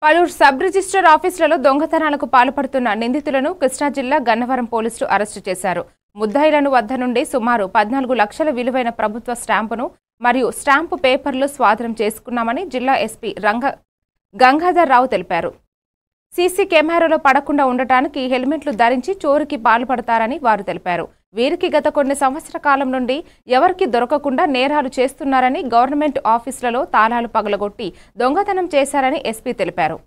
పలువురు sub register ఆఫీసులలో దొంగతనాలకు పాల్పడుతున్న నిందితులను కృష్ణా జిల్లా గన్నవరం పోలీసులు అరెస్టు చేశారు. ముద్దాయిలను వద్ద నుండి సుమారు 14 లక్షల విలువైన ప్రభుత్వ స్టాంపును మరియు స్టాంపు పేపర్లు స్వాధీనం చేసుకున్నామని జిల్లా ఎస్పీ గంగాధర్ రావు తెలిపారు. సీసీ కెమెరాలో పడకుండా ఉండటానికి హెల్మెట్లు ధరించి చోరీకి పాల్పడతారని వారు తెలిపారు. వీరికి గత కొన్ని సంవత్సరాల కాలం నుండి ఎవరికి దొరకకుండా నేరాలు చేస్తున్నారని, గవర్నమెంట్ ఆఫీసులలో తాళాలు పగలగొట్టి దొంగతనం చేశారని ఎస్పీ తెలిపారు.